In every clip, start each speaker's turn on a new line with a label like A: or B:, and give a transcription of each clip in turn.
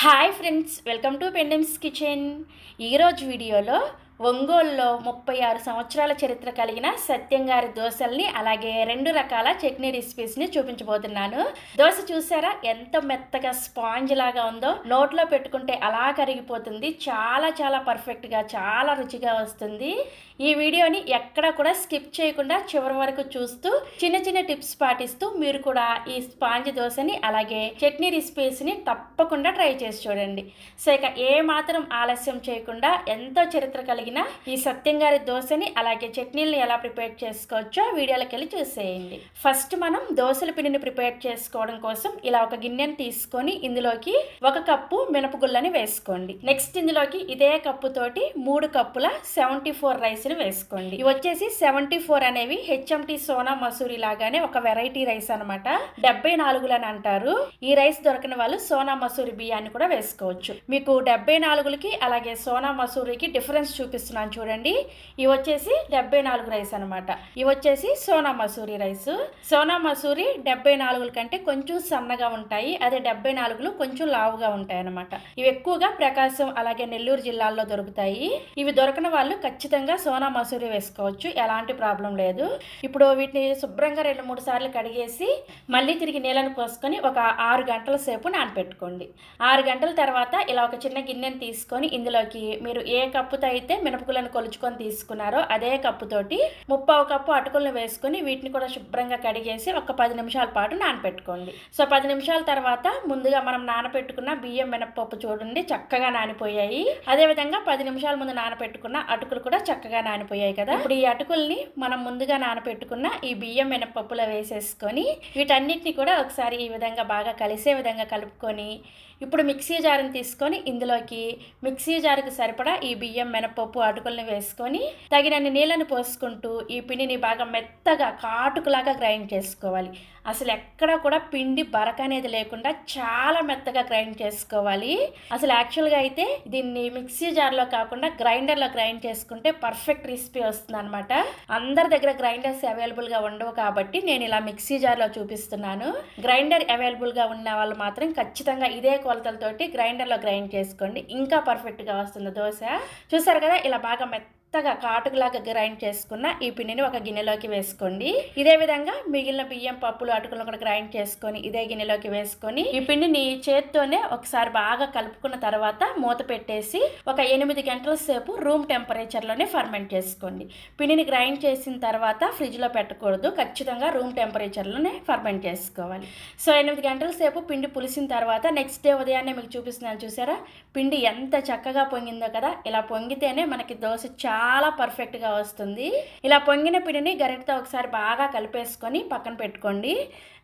A: Hi friends, welcome to Pendems kitchen. ఈరోజు వీడియోలో ఒంగోలులో 36 సంవత్సరాల చరిత్ర కలిగిన సత్యం గారి దోశల్ని అలాగే 2 రకాల చట్నీ రెసిపీస్ని చూపించబోతున్నాను. దోశ చూసారా ఎంత మెత్తగా స్పాంజ్ లాగా ఉందో, నోట్లో పెట్టుకుంటే అలా కరిగిపోతుంది. చాలా చాలా పర్ఫెక్ట్గా చాలా రుచిగా వస్తుంది. ఈ వీడియోని ఎక్కడ కూడా స్కిప్ చేయకుండా చివరి వరకు చూస్తూ చిన్న చిన్న టిప్స్ పాటిస్తూ మీరు కూడా ఈ స్పాంజ్ దోశని అలాగే చట్నీ రెసిపీస్ని తప్పకుండా ట్రై చేసి చూడండి. సో ఇక ఏ మాత్రం ఆలస్యం చేయకుండా ఎంతో చరిత్ర కలిగిన ఈ సత్యం గారి దోశని అలాగే చట్నీలను ఎలా ప్రిపేర్ చేసుకోవచ్చో వీడియోలోకి వెళ్ళి చూసేయండి. ఫస్ట్ మనం దోశల పిండిని ప్రిపేర్ చేసుకోవడం కోసం ఇలా ఒక గిన్నెని తీసుకొని ఇందులోకి 1 కప్పు మినపగుళ్ళని వేసుకోండి. నెక్స్ట్ ఇందులోకి ఇదే కప్పు తోటి 3 కప్పుల 74 రైస్ వేసుకోండి. ఇవి వచ్చేసి 74 అనేవి హెచ్ఎంటి సోనా మసూరి లాగానే ఒక వెరైటీ రైస్ అనమాట. 74 అని అంటారు. ఈ రైస్ దొరకని వాళ్ళు సోనా మసూరి బియ్యాన్ని కూడా వేసుకోవచ్చు. మీకు 74కి అలాగే సోనా మసూరికి డిఫరెన్స్ చూపిస్తున్నాను చూడండి. ఇవి వచ్చేసి 74 రైస్ అనమాట. ఇవి వచ్చేసి సోనా మసూరి రైస్. సోనా మసూరి 74 కంటే కొంచెం సన్నగా ఉంటాయి, అదే 74 కొంచెం లావుగా ఉంటాయి అనమాట. ఇవి ఎక్కువగా ప్రకాశం అలాగే నెల్లూరు జిల్లాల్లో దొరుకుతాయి. ఇవి దొరకని వాళ్ళు ఖచ్చితంగా సోనా మసూరి వేసుకోవచ్చు, ఎలాంటి ప్రాబ్లం లేదు. ఇప్పుడు వీటిని శుభ్రంగా 2-3 సార్లు కడిగేసి మళ్ళీ తిరిగి నీళ్ళని పోసుకొని ఒక 6 గంటల సేపు నానపెట్టుకోండి. 6 గంటల తర్వాత ఇలా ఒక చిన్న గిన్నెని తీసుకొని ఇందులోకి మీరు ఏ కప్పుతో అయితే మినపగుళ్ళను కొలుచుకొని తీసుకున్నారో అదే కప్పుతోటి 3/4 కప్పు అటుకులను వేసుకొని వీటిని కూడా శుభ్రంగా కడిగేసి ఒక 10 నిమిషాల పాటు నానపెట్టుకోండి. సో 10 నిమిషాల తర్వాత ముందుగా మనం నానపెట్టుకున్న బియ్యం మినపప్పు చూడండి చక్కగా నానిపోయాయి. అదేవిధంగా 10 నిమిషాల ముందు నానపెట్టుకున్న అటుకులు కూడా చక్కగా నానిపోయాయి కదా. ఇప్పుడు ఈ అటుకుల్ని మనం ముందుగా నానపెట్టుకున్న ఈ బియ్యం మినపప్పులో వేసేసుకొని వీటన్నిటిని కూడా ఒకసారి ఈ విధంగా బాగా కలిసే విధంగా కలుపుకొని ఇప్పుడు మిక్సీ జార్ని తీసుకొని ఇందులోకి మిక్సీ జార్కి సరిపడా ఈ బియ్యం మినపప్పు అటుకుల్ని వేసుకొని తగినన్ని నీళ్ళని పోసుకుంటూ ఈ పిండిని బాగా మెత్తగా కాటుకులాగా గ్రైండ్ చేసుకోవాలి. అసలు ఎక్కడ కూడా పిండి బరక అనేది లేకుండా చాలా మెత్తగా గ్రైండ్ చేసుకోవాలి. అసలు యాక్చువల్గా అయితే దీన్ని మిక్సీ జార్లో కాకుండా గ్రైండర్లో గ్రైండ్ చేసుకుంటే పర్ఫెక్ట్ రెసిపీ వస్తుంది అనమాట. అందరి దగ్గర గ్రైండర్స్ అవైలబుల్గా ఉండవు కాబట్టి నేను ఇలా మిక్సీ జార్లో చూపిస్తున్నాను. గ్రైండర్ అవైలబుల్గా ఉన్న వాళ్ళు మాత్రం ఖచ్చితంగా ఇదే కొలతలతోటి గ్రైండర్లో గ్రైండ్ చేసుకోండి, ఇంకా పర్ఫెక్ట్గా వస్తుంది దోశ. చూసారు కదా, ఇలా బాగా మెత్తగా కాటుకులాగా గ్రైండ్ చేసుకున్న ఈ పిండిని ఒక గిన్నెలోకి వేసుకోండి. ఇదే విధంగా మిగిలిన బియ్యం పప్పులు అటుకులను కూడా గ్రైండ్ చేసుకొని ఇదే గిన్నెలోకి వేసుకొని ఈ పిండిని చేత్తోనే ఒకసారి బాగా కలుపుకున్న తర్వాత మూత పెట్టేసి ఒక 8 గంటల సేపు రూమ్ టెంపరేచర్లోనే ఫర్మెంట్ చేసుకోండి. పిండిని గ్రైండ్ చేసిన తర్వాత ఫ్రిడ్జ్లో పెట్టకూడదు, ఖచ్చితంగా రూమ్ టెంపరేచర్లోనే ఫర్మెంట్ చేసుకోవాలి. సో 8 గంటల సేపు పిండి పులిసిన తర్వాత నెక్స్ట్ డే ఉదయాన్నే మీకు చూపిస్తున్నాను చూసారా, పిండి ఎంత చక్కగా పొంగిందో కదా. ఇలా పొంగితేనే మనకి దోశ చాలా పర్ఫెక్ట్గా వస్తుంది. ఇలా పొంగిన పిండిని గరిటతో ఒకసారి బాగా కలిపేసుకొని పక్కన పెట్టుకోండి.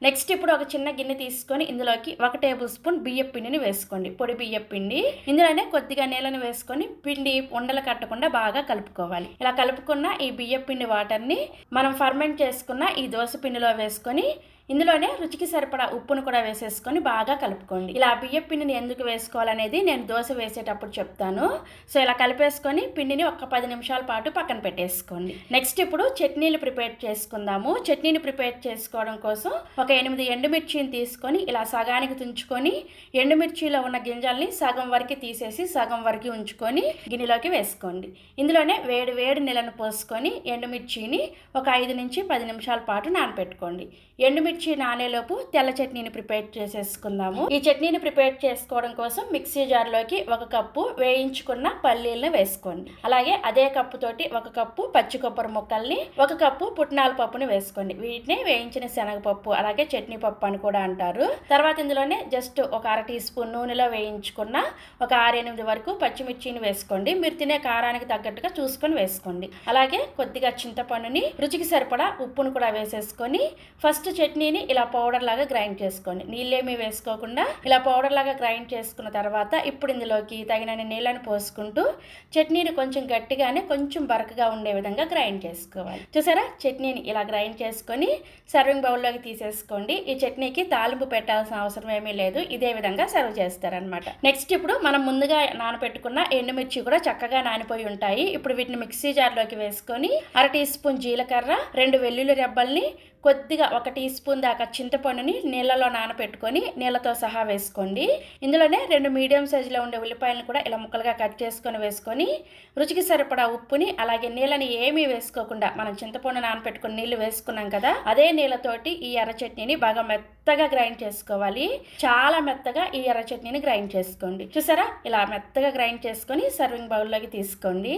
A: నెక్స్ట్ ఇప్పుడు ఒక చిన్న గిన్నె తీసుకొని ఇందులోకి 1 టేబుల్ స్పూన్ బియ్యం పిండిని వేసుకోండి, పొడి బియ్యం పిండి. ఇందులోనే కొద్దిగా నీళ్ళని వేసుకొని పిండి ఉండలు కట్టకుండా బాగా కలుపుకోవాలి. ఇలా కలుపుకున్న ఈ బియ్యం పిండి వాటర్ని మనం ఫర్మెంట్ చేసుకున్న ఈ దోశ పిండిలో వేసుకొని ఇందులోనే రుచికి సరిపడా ఉప్పును కూడా వేసేసుకొని బాగా కలుపుకోండి. ఇలా బియ్యం పిండిని ఎందుకు వేసుకోవాలనేది నేను దోశ వేసేటప్పుడు చెప్తాను. సో ఇలా కలిపేసుకొని పిండిని ఒక 10 నిమిషాల పాటు పక్కన పెట్టేసుకోండి. నెక్స్ట్ ఇప్పుడు చట్నీలు ప్రిపేర్ చేసుకుందాము. చట్నీని ప్రిపేర్ చేసుకోవడం కోసం ఒక 8 ఎండుమిర్చిని తీసుకొని ఇలా సగానికి తుంచుకొని ఎండుమిర్చిలో ఉన్న గింజల్ని సగం వరకు తీసేసి సగం వరకు ఉంచుకొని గిన్నెలోకి వేసుకోండి. ఇందులోనే వేడి వేడి నీళ్ళను పోసుకొని ఎండుమిర్చిని ఒక 5 నుంచి 10 నిమిషాల పాటు నానపెట్టుకోండి. ఎండుమిర్చి నానేలోపు తెల్ల చట్నీని ప్రిపేర్ చేసేసుకుందాము. ఈ చట్నీని ప్రిపేర్ చేసుకోవడం కోసం మిక్సీ జార్లోకి 1 కప్పు వేయించుకున్న పల్లీలను వేసుకోండి. అలాగే అదే కప్పు తోటి 1 కప్పు పచ్చి కొబ్బరి ముక్కల్ని 1 కప్పు పుట్నాల పప్పుని వేసుకోండి. వీటిని వేయించిన శనగపప్పు అలాగే చట్నీ పప్పు అని కూడా అంటారు. తర్వాత ఇందులోనే జస్ట్ ఒక 1/2 టీ స్పూన్ నూనెలో వేయించుకున్న ఒక 6-8 వరకు పచ్చిమిర్చిని వేసుకోండి. మీరు తినే కారానికి తగ్గట్టుగా చూసుకొని వేసుకోండి. అలాగే కొద్దిగా చింతపండుని రుచికి సరిపడా ఉప్పును కూడా వేసేసుకొని ఫస్ట్ చట్నీని ఇలా పౌడర్ లాగా గ్రైండ్ చేసుకోండి. నీళ్ళేమీ వేసుకోకుండా ఇలా పౌడర్ లాగా గ్రైండ్ చేసుకున్న తర్వాత ఇప్పుడు ఇందులోకి తగినన్ని నీళ్ళని పోసుకుంటూ చట్నీని కొంచెం గట్టిగానే కొంచెం బరకగా ఉండే విధంగా గ్రైండ్ చేసుకోవాలి. చూసారా, చట్నీని ఇలా గ్రైండ్ చేసుకొని సర్వింగ్ బౌల్లోకి తీసేసుకోండి. ఈ చట్నీకి తాలింపు పెట్టాల్సిన అవసరం ఏమీ లేదు, ఇదే విధంగా సర్వ్ చేస్తారనమాట. నెక్స్ట్ ఇప్పుడు మనం ముందుగా నానబెట్టుకున్న ఎండుమిర్చి కూడా చక్కగా నానిపోయి ఉంటాయి. ఇప్పుడు వీటిని మిక్సీ జార్లోకి వేసుకొని 1/2 టీ స్పూన్ జీలకర్ర, 2 వెల్లుల్లి రెబ్బల్ని కొద్దిగా 1 టీ స్పూన్ దాకా చింతపండుని నీళ్ళలో నానబెట్టుకొని నీళ్ళతో సహా వేసుకోండి. ఇందులోనే 2 మీడియం సైజులో ఉండే ఉల్లిపాయలను కూడా ఇలా ముక్కలుగా కట్ చేసుకొని వేసుకొని రుచికి సరిపడా ఉప్పుని అలాగే నీళ్ళని ఏమీ వేసుకోకుండా మనం చింతపండు నానబెట్టుకుని నీళ్లు వేసుకున్నాం కదా, అదే నీళ్ళతోటి ఈ ఎర్ర చట్నీని బాగా మెత్తగా గ్రైండ్ చేసుకోవాలి. చాలా మెత్తగా ఈ ఎర్ర చట్నీని గ్రైండ్ చేసుకోండి. చూసారా, ఇలా మెత్తగా గ్రైండ్ చేసుకొని సర్వింగ్ బౌల్లోకి తీసుకోండి.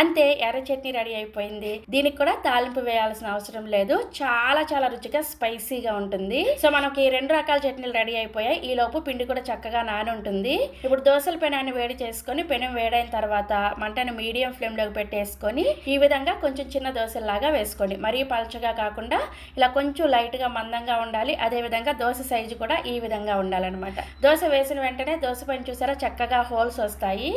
A: అంతే, ఎర్ర చట్నీ రెడీ అయిపోయింది. దీనికి కూడా తాలింపు వేయాల్సిన అవసరం లేదు. చాలా చాలా రుచిగా స్పైసీగా ఉంటుంది. సో మనకి 2 రకాల చట్నీలు రెడీ అయిపోయాయి. ఈ లోపు పిండి కూడా చక్కగా నాని ఉంటుంది. ఇప్పుడు దోసల పెనాన్ని వేడి చేసుకొని పెనం వేడైన తర్వాత మంటను మీడియం ఫ్లేమ్ లోకి పెట్టేసుకొని ఈ విధంగా కొంచెం చిన్న దోశలాగా వేసుకోండి. మరీ పలచగా కాకుండా ఇలా కొంచెం లైట్ గా మందంగా ఉండాలి. అదే విధంగా దోశ సైజు కూడా ఈ విధంగా ఉండాలన్నమాట. దోశ వేసిన వెంటనే దోశ పైన చూసారా చక్కగా హోల్స్ వస్తాయి.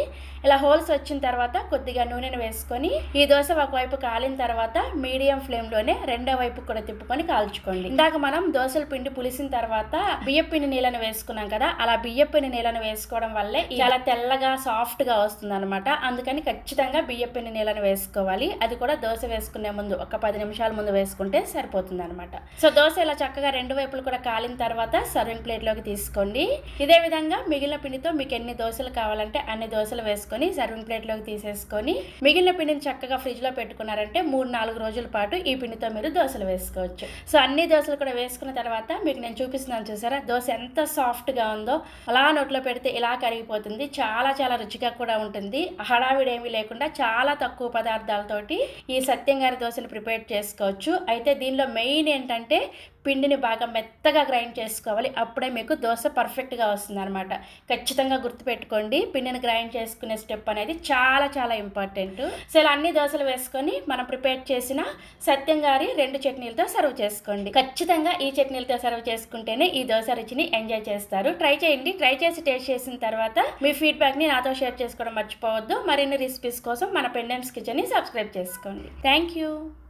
A: ఇలా హోల్స్ వచ్చిన తర్వాత కొద్దిగా నూనెను వేసుకొని ఈ దోశ ఒకవైపు కాలిన తర్వాత మీడియం ఫ్లేమ్ లోనే రెండో వైపు కూడా తిప్పుకొని కాల్చుకోండి. ఇందాక మనం దోశల పిండి పులిసిన తర్వాత బియ్యపిండి నీళ్ళను వేసుకున్నాం కదా, అలా బియ్యపిండి నీళ్ళను వేసుకోవడం వల్లే చాలా తెల్లగా సాఫ్ట్ గా వస్తుంది అనమాట. అందుకని ఖచ్చితంగా బియ్యపిండి నీళ్ళను వేసుకోవాలి. అది కూడా దోశ వేసుకునే ముందు ఒక 10 నిమిషాల ముందు వేసుకుంటే సరిపోతుంది అనమాట. సో దోశ ఇలా చక్కగా రెండు వైపులు కూడా కాలిన తర్వాత సర్వింగ్ ప్లేట్ లోకి తీసుకోండి. ఇదే విధంగా మిగిలిన పిండితో మీకు ఎన్ని దోశలు కావాలంటే అన్ని దోశలు వేసుకొని సర్వింగ్ ప్లేట్ లోకి తీసేసుకొని మిగిలిన పిండిని చక్కగా ఫ్రిడ్జ్ లో పెట్టుకున్నారంటే 3-4 రోజుల పాటు ఈ పిండితో మీరు దోశలు వేసుకోవచ్చు. సో అన్ని దోశలు కూడా వేసుకున్న తర్వాత మీకు నేను చూపిస్తున్నాను చూసారా, దోశ ఎంత సాఫ్ట్ గా ఉందో. అలా నోట్లో పెడితే ఇలా కరిగిపోతుంది. చాలా చాలా రుచిగా కూడా ఉంటుంది. హడావిడి ఏమీ లేకుండా చాలా తక్కువ పదార్థాలతోటి ఈ సత్యం గారి దోశను ప్రిపేర్ చేసుకోవచ్చు. అయితే దీనిలో మెయిన్ ఏంటంటే పిండిని బాగా మెత్తగా గ్రైండ్ చేసుకోవాలి. అప్పుడే మీకు దోశ పర్ఫెక్ట్గా వస్తుంది అనమాట. ఖచ్చితంగా గుర్తుపెట్టుకోండి, పిండిని గ్రైండ్ చేసుకునే స్టెప్ అనేది చాలా చాలా ఇంపార్టెంట్. సో ఇలా అన్ని దోశలు వేసుకొని మనం ప్రిపేర్ చేసిన సత్యం గారి 2 చట్నీలతో సర్వ్ చేసుకోండి. ఖచ్చితంగా ఈ చట్నీలతో సర్వ్ చేసుకుంటేనే ఈ దోశ రుచిని ఎంజాయ్ చేస్తారు. ట్రై చేయండి. ట్రై చేసి టేస్ట్ చేసిన తర్వాత మీ ఫీడ్బ్యాక్ని నాతో షేర్ చేసుకోవడం మర్చిపోవద్దు. మరిన్ని రెసిపీస్ కోసం మన పెండెమ్స్ కిచెన్ని సబ్స్క్రైబ్ చేసుకోండి. Thank you.